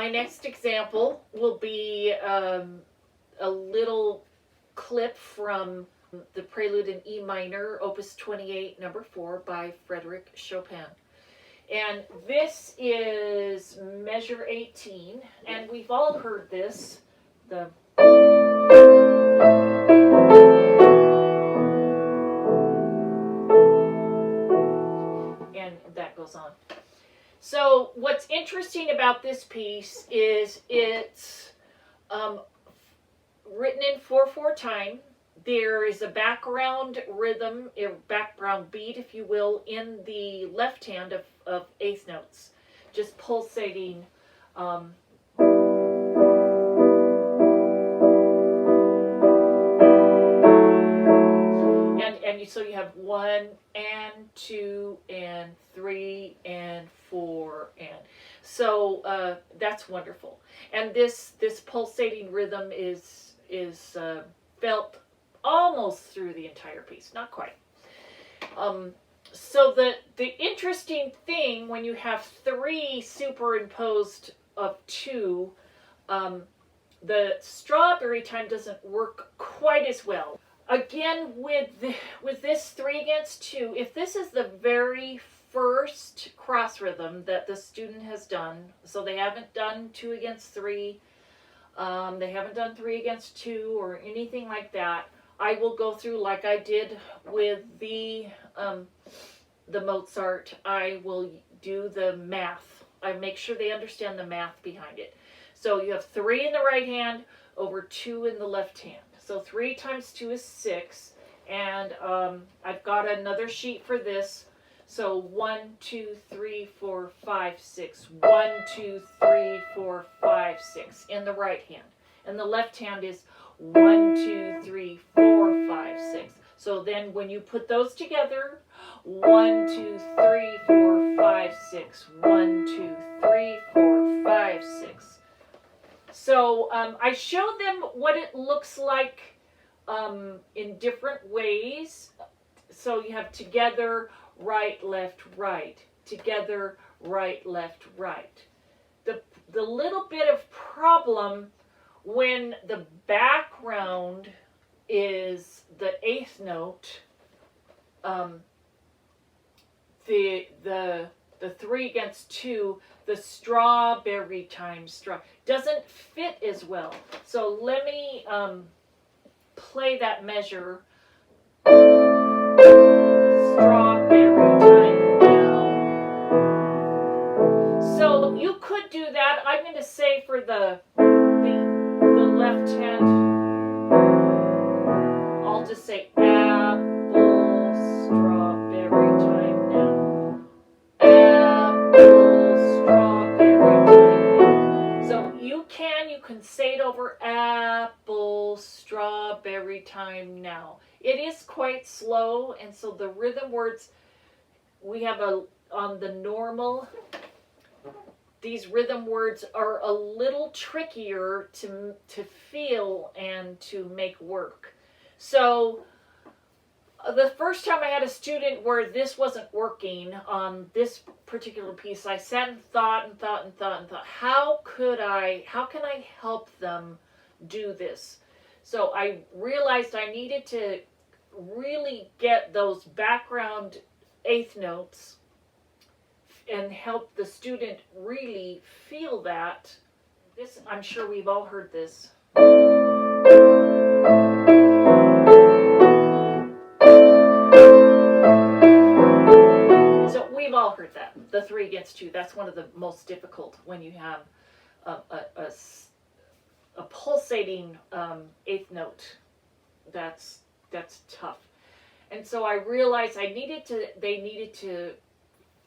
my next example will be a little clip from the Prelude in E minor, Opus 28, number 4, by Frédéric Chopin. And this is measure 18, and we've all heard this, the and that goes on. So what's interesting about this piece is it's written in 4/4 time. There is a background rhythm, a background beat, if you will, in the left hand of eighth notes, just pulsating. And so you have 1 and 2 and 3 and 4 and so that's wonderful. And this pulsating rhythm is felt almost through the entire piece, not quite. So the interesting thing when you have 3 superimposed of 2, the strawberry time doesn't work quite as well. Again, with this 3 against 2, if this is the very first cross rhythm that the student has done, so they haven't done 2 against 3, they haven't done 3 against 2 or anything like that, I will go through like I did with the Mozart. I will do the math. I make sure they understand the math behind it. So you have 3 in the right hand over 2 in the left hand. So 3 times 2 is 6, and I've got another sheet for this. So 1, 2, 3, 4, 5, 6. 1, 2, 3, 4, 5, 6 in the right hand. And the left hand is 1, 2, 3, 4, 5, 6. So then when you put those together, 1, 2, 3, 4, 5, 6. 1, 2, 3, 4, 5, 6. So I showed them what it looks like in different ways. So you have together, right, left, right. Together, right, left, right. The little bit of problem when the background is the 8th note, the 3 against 2, the strawberry time doesn't fit as well. So let me play that measure. Strawberry time now. So you could do that. I'm going to say for the left hand, I'll just say apple, strawberry time now. Apple, strawberry time now. So you can say it over apple, strawberry time now. It is quite slow, and so the rhythm words we have on the normal, these rhythm words are a little trickier to feel and to make work. So the first time I had a student where this wasn't working on this particular piece, I sat and thought, how can I help them do this? So I realized I needed to really get those background 8th notes and help the student really feel that. This, I'm sure we've all heard this. So we've all heard that, the 3 against 2. That's one of the most difficult when you have a pulsating 8th note. That's tough. And so I realized they needed to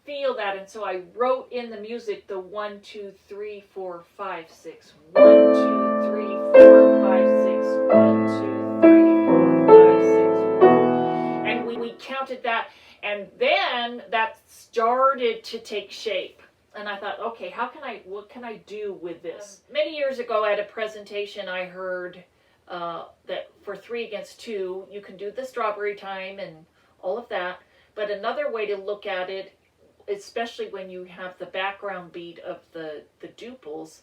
feel that, and so I wrote in the music the 1, 2, 3, 4, 5, 6. 1, 2, 3, 4, 5, 6. 1, 2, 3, 4, 5, 6. And we counted that, and then that started to take shape. And I thought, okay, what can I do with this? Many years ago at a presentation I heard that for 3 against 2, you can do the strawberry time and all of that. But another way to look at it, especially when you have the background beat of the duples,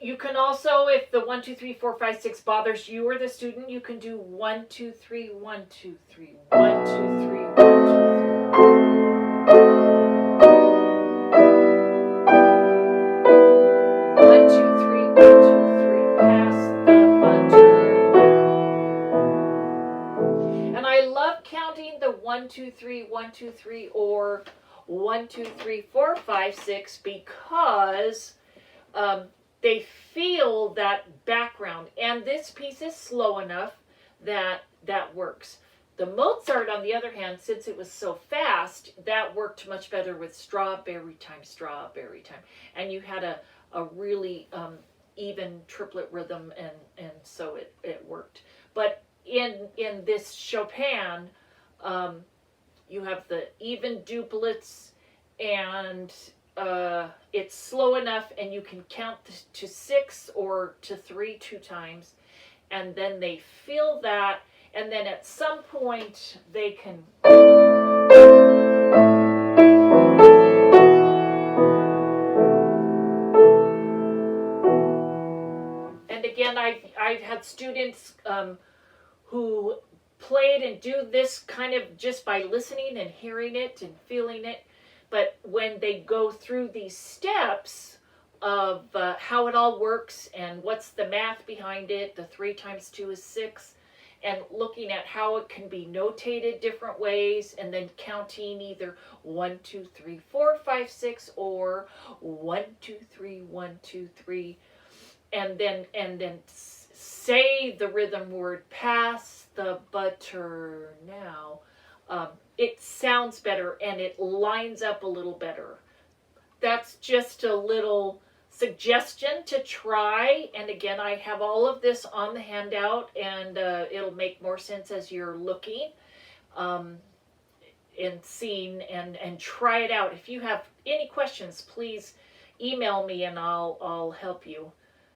You can also, if the 1, 2, 3, 4, 5, 6 bothers you or the student, you can do 1, 2, 3, 1, 2, 3, 1, 2, 3, 1, 2, 3. 1, 2, 3, 1, 2, 3. Pass the butter. And I love counting the 1, 2, 3, 1, 2, 3, or 1, 2, 3, 4, 5, 6 because they feel that background, and this piece is slow enough that that works. The Mozart, on the other hand, since it was so fast, that worked much better with strawberry time, and you had a really even triplet rhythm, and so it worked. But in this Chopin, you have the even duplets, and it's slow enough, and you can count to 6 or to 3 2 times, and then they feel that, and then at some point they can. And again, I've had students who played and do this kind of just by listening and hearing it and feeling it. But when they go through these steps of how it all works and what's the math behind it, the 3 times 2 is 6, and looking at how it can be notated different ways, and then counting either 1, 2, 3, 4, 5, 6, or 1, 2, 3, 1, 2, 3, and then say the rhythm word, pass the butter now. It sounds better and it lines up a little better. That's just a little suggestion to try. And again, I have all of this on the handout, and it'll make more sense as you're looking and seeing, and try it out. If you have any questions, please email me and I'll help you.